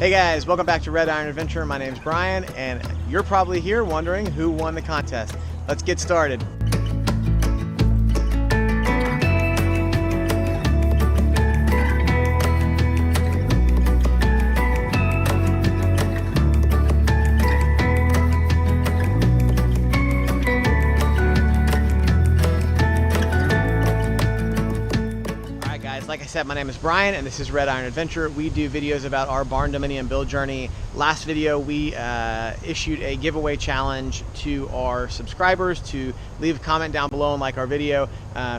Hey guys, welcome back to Red Iron Adventure. My name's Brian, and you're probably here wondering who won the contest. Let's get started. Like I said, my name is Brian and this is Red Iron Adventure. We do videos about our barn dominium build journey. Last video we issued a giveaway challenge to our subscribers to leave a comment down below and like our video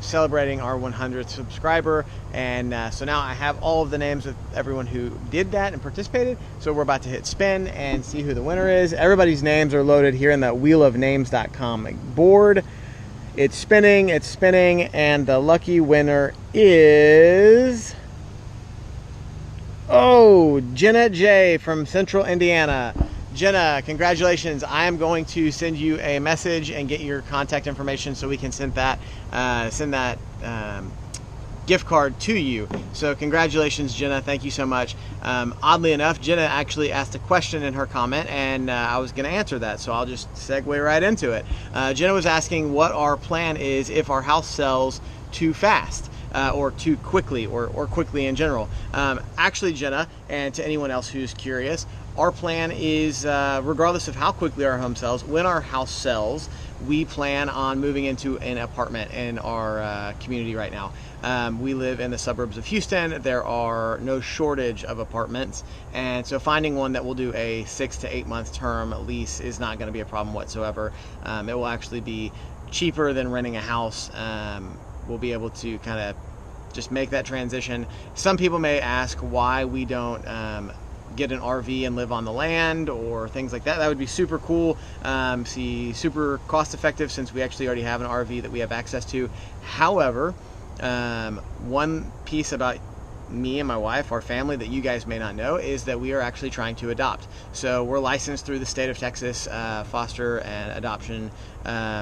celebrating our 100th subscriber. And so now I have all of the names of everyone who did that and participated. So we're about to hit spin and see who the winner is. Everybody's names are loaded here in the wheelofnames.com board. It's spinning, and the lucky winner is, Jenna J from Central Indiana. Jenna, congratulations. I am going to send you a message and get your contact information so we can send that gift card to you. So congratulations, Jenna. Thank you so much. Oddly enough, Jenna actually asked a question in her comment, and I was going to answer that, so I'll just segue right into it. Jenna was asking what our plan is if our house sells too fast. Or too quickly, or quickly in general. Actually, Jenna, and to anyone else who's curious, our plan is, regardless of how quickly our home sells, when our house sells, we plan on moving into an apartment in our community right now. We live in the suburbs of Houston. There are no shortage of apartments, and so finding one that will do a 6 to 8 month term lease is not going to be a problem whatsoever. It will actually be cheaper than renting a house. We'll be able to kind of just make that transition. Some people may ask why we don't get an RV and live on the land or things like that. That would be super cool. Super cost effective since we actually already have an RV that we have access to. However, one piece about me and my wife, our family, that you guys may not know is that we are actually trying to adopt. So we're licensed through the state of Texas foster and adoption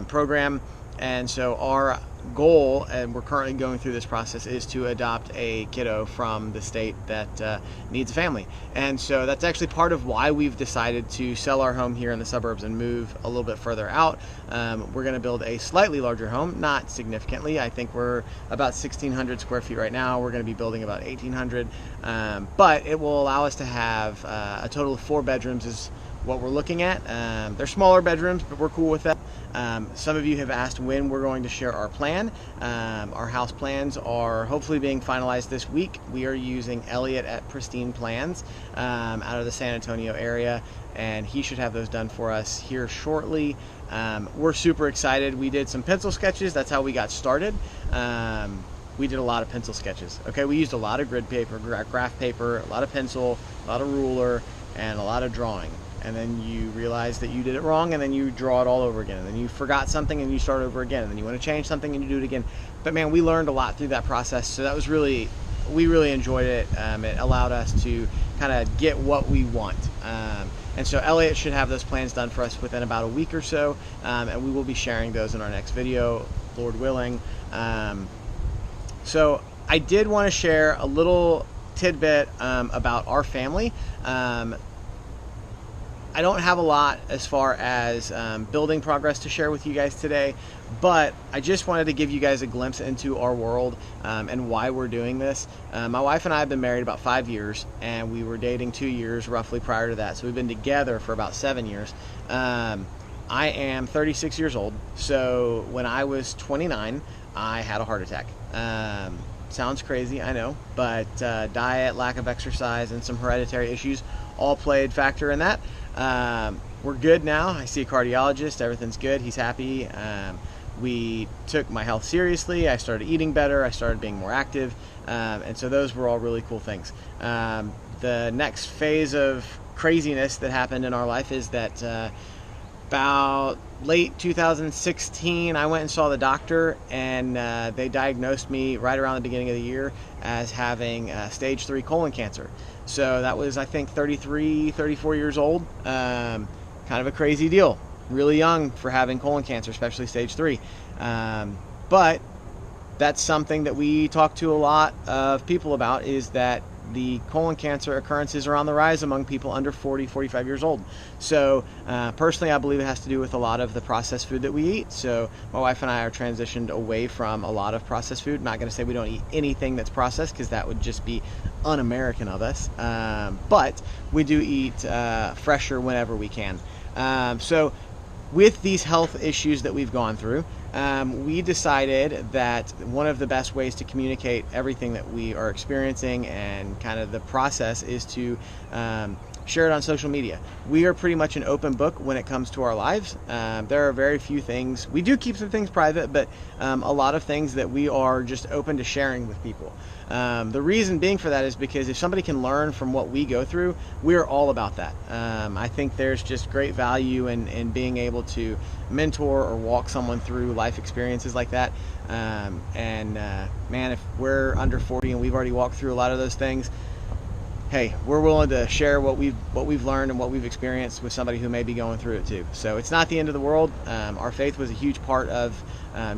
program. And so our goal, and we're currently going through this process, is to adopt a kiddo from the state that needs a family. And so that's actually part of why we've decided to sell our home here in the suburbs and move a little bit further out. We're going to build a slightly larger home, not significantly. I think we're about 1,600 square feet right now. We're going to be building about 1,800, but it will allow us to have a total of 4 bedrooms is what we're looking at. They're smaller bedrooms, but we're cool with that. Some of you have asked when we're going to share our plan. Our house plans are hopefully being finalized this week. We are using Elliot at Pristine Plans out of the San Antonio area, and he should have those done for us here shortly. We're super excited. We did some pencil sketches. That's how we got started. We did a lot of pencil sketches. Okay, we used a lot of grid paper, graph paper, a lot of pencil, a lot of ruler, and a lot of drawing. And then you realize that you did it wrong, and then you draw it all over again, and then you forgot something and you start over again, and then you want to change something and you do it again. But man, we learned a lot through that process, so that was we really enjoyed it. It allowed us to kind of get what we want. And so Elliot should have those plans done for us within about a week or so, and we will be sharing those in our next video, Lord willing. So I did want to share a little tidbit about our family. I don't have a lot as far as building progress to share with you guys today, but I just wanted to give you guys a glimpse into our world and why we're doing this. My wife and I have been married about 5 years, and we were dating 2 years roughly prior to that, so we've been together for about 7 years. I am 36 years old, so when I was 29, I had a heart attack. Sounds crazy, I know, but diet, lack of exercise, and some hereditary issues all played factor in that. We're good now. I see a cardiologist. Everything's good. He's happy. We took my health seriously. I started eating better. I started being more active. And so those were all really cool things. The next phase of craziness that happened in our life is that about late 2016, I went and saw the doctor, and they diagnosed me right around the beginning of the year as having stage 3 colon cancer. So that was, I think, 33, 34 years old. Kind of a crazy deal. Really young for having colon cancer, especially stage 3. But that's something that we talk to a lot of people about, is that the colon cancer occurrences are on the rise among people under 40, 45 years old. So personally, I believe it has to do with a lot of the processed food that we eat. So my wife and I are transitioned away from a lot of processed food. I'm not going to say we don't eat anything that's processed, because that would just be un-American of us. But we do eat fresher whenever we can. So with these health issues that we've gone through, we decided that one of the best ways to communicate everything that we are experiencing and kind of the process is to share it on social media. We are pretty much an open book when it comes to our lives. There are very few things, we do keep some things private, but a lot of things that we are just open to sharing with people. The reason being for that is because if somebody can learn from what we go through, we're all about that. I think there's just great value in being able to mentor or walk someone through life experiences like that. Man, if we're under 40 and we've already walked through a lot of those things, hey, we're willing to share what we've learned and what we've experienced with somebody who may be going through it too. So it's not the end of the world. Our faith was a huge part of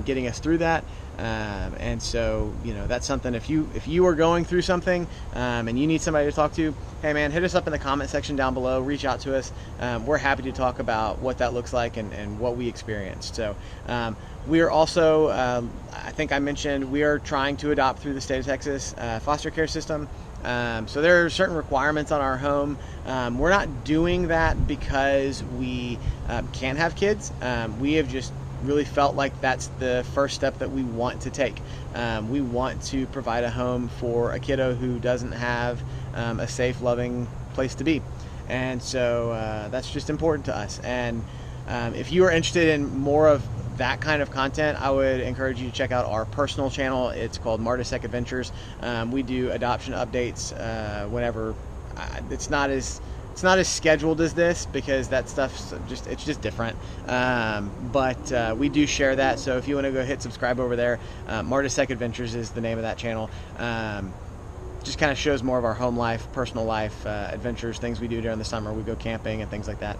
getting us through that. And so, that's something, if you are going through something and you need somebody to talk to, hey man, hit us up in the comment section down below, reach out to us. We're happy to talk about what that looks like and what we experienced. So we are also, I think I mentioned, we are trying to adopt through the state of Texas foster care system. So there are certain requirements on our home. We're not doing that because we can't have kids. We have just really felt like that's the first step that we want to take. We want to provide a home for a kiddo who doesn't have a safe, loving place to be. And so that's just important to us. And if you are interested in more of that kind of content, I would encourage you to check out our personal channel. It's called Martisek Adventures. We do adoption updates whenever. It's not as scheduled as this, because that stuff's just different. But we do share that. So if you want to go hit subscribe over there, Martisek Adventures is the name of that channel. Just kind of shows more of our home life, personal life, adventures, things we do during the summer. We go camping and things like that.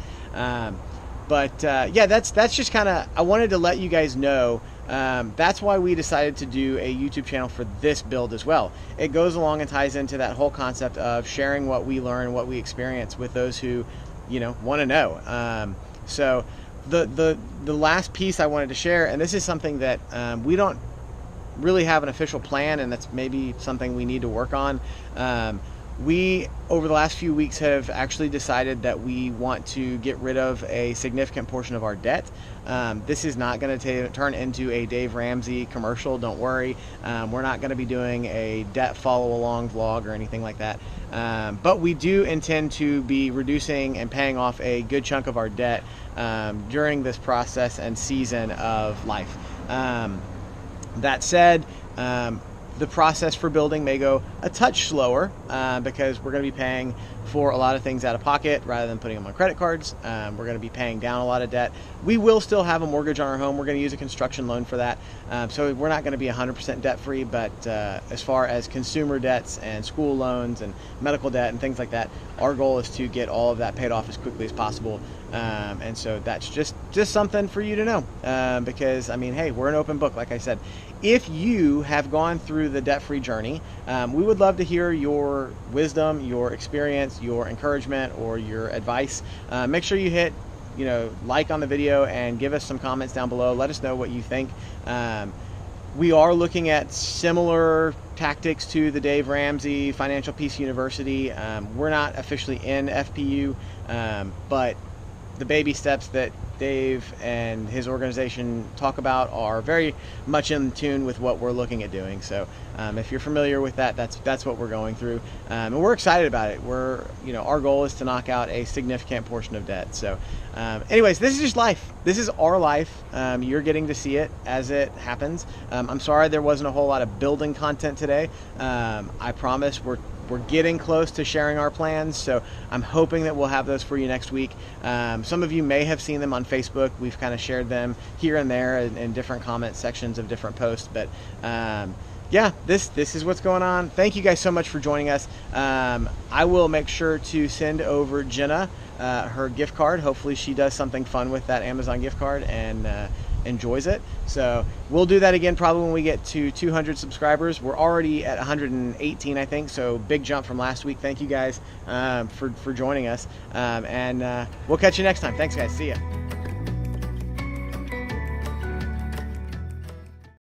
But yeah, that's just kind of, I wanted to let you guys know. That's why we decided to do a YouTube channel for this build as well. It goes along and ties into that whole concept of sharing what we learn, what we experience with those who, want to know. So the last piece I wanted to share, and this is something that we don't really have an official plan, and that's maybe something we need to work on. We, over the last few weeks, have actually decided that we want to get rid of a significant portion of our debt. This is not going to turn into a Dave Ramsey commercial, don't worry. We're not going to be doing a debt follow-along vlog or anything like that. But we do intend to be reducing and paying off a good chunk of our debt during this process and season of life. That said, the process for building may go a touch slower because we're going to be paying for a lot of things out of pocket rather than putting them on credit cards. We're going to be paying down a lot of debt. We will still have a mortgage on our home. We're going to use a construction loan for that. So we're not going to be 100% debt free, but as far as consumer debts and school loans and medical debt and things like that, our goal is to get all of that paid off as quickly as possible. And so that's just something for you to know, because I mean, hey, we're an open book, like I said. If you have gone through the debt-free journey, we would love to hear your wisdom, your experience, your encouragement, or your advice. Make sure you hit, like on the video and give us some comments down below. Let us know what you think. We are looking at similar tactics to the Dave Ramsey Financial Peace University. We're not officially in FPU, but the baby steps that Dave and his organization talk about are very much in tune with what we're looking at doing. So if you're familiar with that, that's what we're going through, and we're excited about it. Our goal is to knock out a significant portion of debt. So anyways, this is just life. This is our life. You're getting to see it as it happens. I'm sorry there wasn't a whole lot of building content today. I promise we're getting close to sharing our plans, so I'm hoping that we'll have those for you next week. Some of you may have seen them on Facebook. We've kind of shared them here and there in different comment sections of different posts, but yeah, this is what's going on. Thank you guys so much for joining us. I will make sure to send over Jenna her gift card. Hopefully she does something fun with that Amazon gift card, and enjoys it. So we'll do that again probably when we get to 200 subscribers. We're already at 118, I think, so big jump from last week. Thank you guys for joining us, and we'll catch you next time. Thanks, guys. See ya.